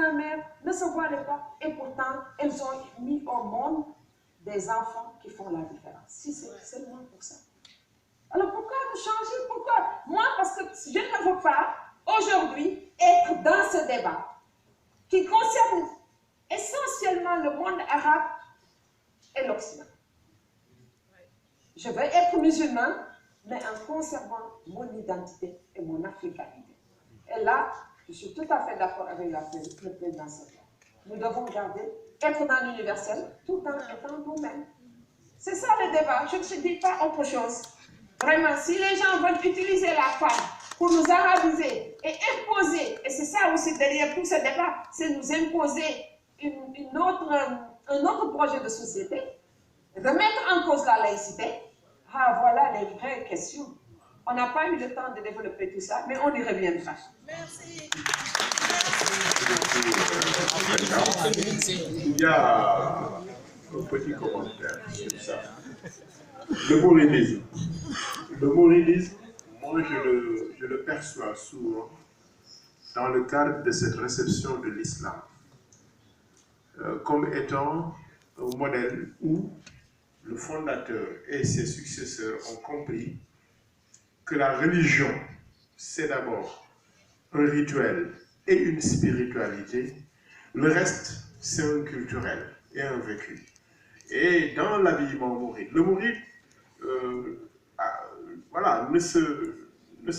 grand-mères ne se voilaient pas et pourtant elles ont mis au monde des enfants qui font la différence. Si c'est seulement pour ça. Alors pourquoi vous changez? Pourquoi? Moi, parce que je ne veux pas aujourd'hui être dans ce débat qui concerne essentiellement le monde arabe et l'Occident. Je veux être musulman, mais en conservant mon identité et mon africanité. Et là, je suis tout à fait d'accord avec le président Sall. Nous devons garder, être dans l'universel, tout en étant nous-mêmes. C'est ça le débat, je ne dis pas autre chose. Vraiment, si les gens veulent utiliser la femme pour nous arabiser et imposer, et c'est ça aussi derrière tout ce débat, c'est nous imposer un autre projet de société, remettre en cause la laïcité. Ah, voilà les vraies questions. On n'a pas eu le temps de développer tout ça, mais on y reviendra. Merci. Il y a un petit commentaire sur ça. Le mouridisme. Le mouridisme, moi je le perçois souvent dans le cadre de cette réception de l'islam comme étant un modèle où le fondateur et ses successeurs ont compris que la religion, c'est d'abord un rituel et une spiritualité. Le reste, c'est un culturel et un vécu. Et dans l'habillement mouride, le mouride voilà, ne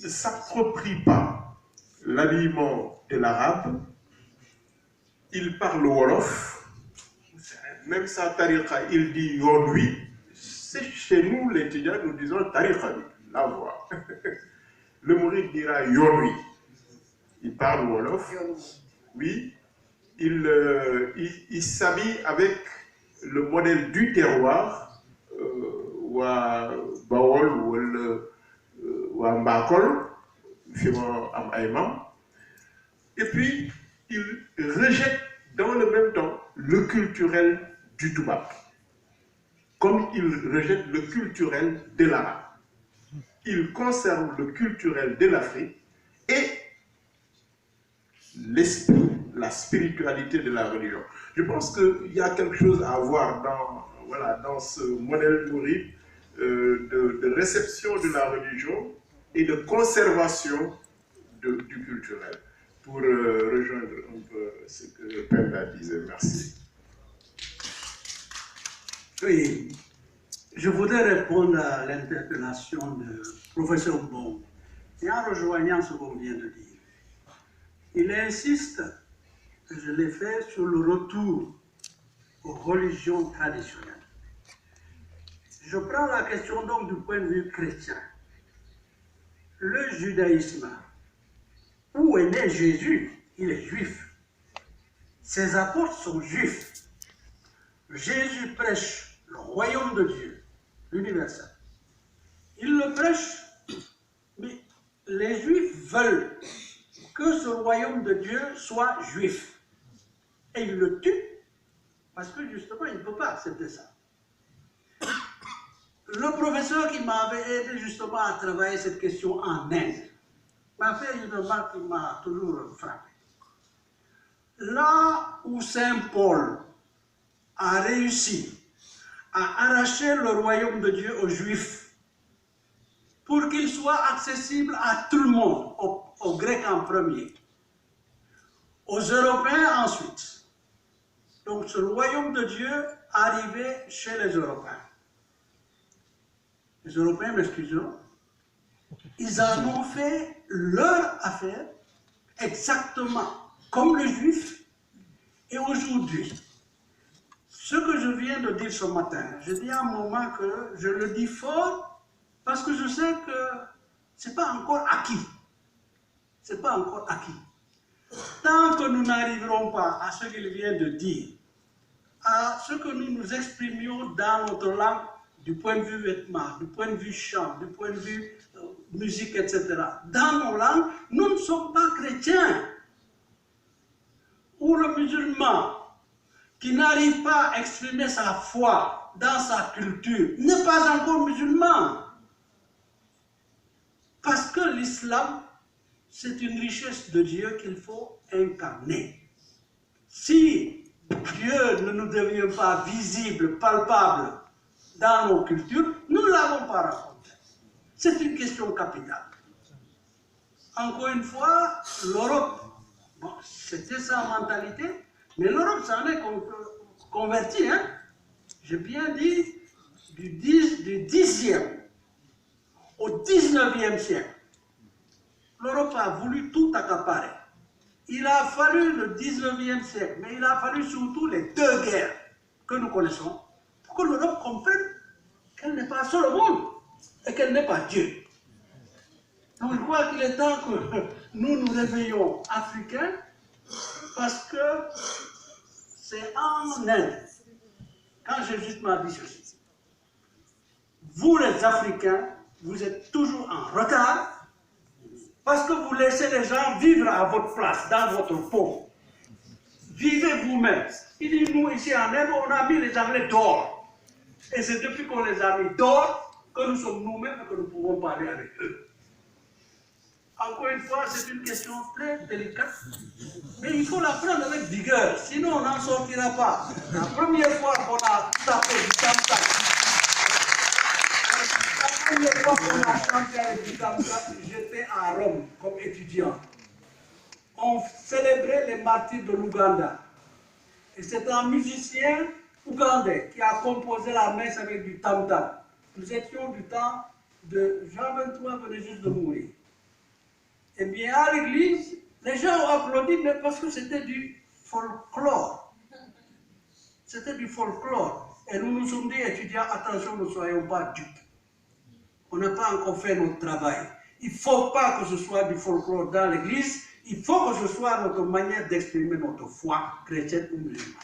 s'approprie pas l'habillement de l'arabe. Il parle wolof, même sa tariqa, il dit yonui. C'est chez nous, les Tidjans, nous disons tariqa, la voix. Le mouride dira yonui. Il parle wolof, oui. Il s'habille avec le modèle du terroir, ou à Bawol, ou à Mbakol, et puis il rejette dans le même temps le culturel du Toubak, comme il rejette le culturel de l'arabe. Il conserve le culturel de l'Afrique et l'esprit, la spiritualité de la religion. Je pense qu'il y a quelque chose à voir dans ce modèle mouride de réception de la religion et de conservation du culturel. Pour rejoindre un peu ce que Penda disait. Merci. Oui, je voudrais répondre à l'interpellation du professeur Bon, et en rejoignant ce qu'on vient de dire. Il insiste, que je l'ai fait, sur le retour aux religions traditionnelles. Je prends la question donc du point de vue chrétien. Le judaïsme, où est né Jésus? Il est juif. Ses apôtres sont juifs. Jésus prêche le royaume de Dieu, l'universel. Il le prêche, mais les juifs veulent que ce royaume de Dieu soit juif. Et ils le tuent parce que justement, il ne peut pas accepter ça. Le professeur qui m'avait aidé justement à travailler cette question en Inde m'a fait une remarque qui m'a toujours frappé. Là où Saint Paul a réussi à arracher le royaume de Dieu aux Juifs pour qu'il soit accessible à tout le monde, aux Grecs en premier, aux Européens ensuite. Donc ce royaume de Dieu arrivait chez les Européens. Les Européens, m'excuseront, ils en ont fait leur affaire exactement comme les Juifs. Et aujourd'hui, ce que je viens de dire ce matin, je dis à un moment que je le dis fort parce que je sais que ce n'est pas encore acquis. Ce n'est pas encore acquis. Tant que nous n'arriverons pas à ce qu'il vient de dire, à ce que nous nous exprimions dans notre langue, du point de vue vêtements, du point de vue chant, du point de vue musique, etc., dans nos langues, nous ne sommes pas chrétiens. Ou le musulman qui n'arrive pas à exprimer sa foi dans sa culture n'est pas encore musulman. Parce que l'islam, c'est une richesse de Dieu qu'il faut incarner. Si Dieu ne nous devient pas visible, palpable dans nos cultures, nous ne l'avons pas rencontré. C'est une question capitale. Encore une fois, l'Europe, bon, c'était sa mentalité, mais l'Europe s'en est convertie, hein? J'ai bien dit, du 10e au 19e siècle. L'Europe a voulu tout accaparer. Il a fallu le 19e siècle, mais il a fallu surtout les 2 guerres que nous connaissons pour que l'Europe comprenne qu'elle n'est pas seule au monde et qu'elle n'est pas Dieu. Donc je crois qu'il est temps que nous nous réveillons africains parce que c'est en Inde, quand Jésus m'a dit ceci, vous les Africains, vous êtes toujours en retard parce que vous laissez les gens vivre à votre place, dans votre peau. Vivez vous-même. Il dit, nous ici en Inde, on a mis les Anglais dehors. Et c'est depuis qu'on les a mis dehors que nous sommes nous-mêmes et que nous pouvons parler avec eux. Encore une fois, c'est une question très délicate, mais il faut la prendre avec vigueur, sinon on n'en sortira pas. La première fois qu'on a tapé du tam-tam, la première fois qu'on a chanté du tam-tam, j'étais à Rome comme étudiant. On célébrait les martyrs de l'Ouganda. Et c'est un musicien ougandais qui a composé la messe avec du tam-tam. Nous étions du temps de Jean 23 venait juste de mourir. Eh bien, à l'église, les gens ont applaudi, mais parce que c'était du folklore. C'était du folklore. Et nous nous sommes dit, étudiants, attention, ne soyons pas dupes. On n'a pas encore fait notre travail. Il ne faut pas que ce soit du folklore dans l'église. Il faut que ce soit notre manière d'exprimer notre foi chrétienne ou musulmane.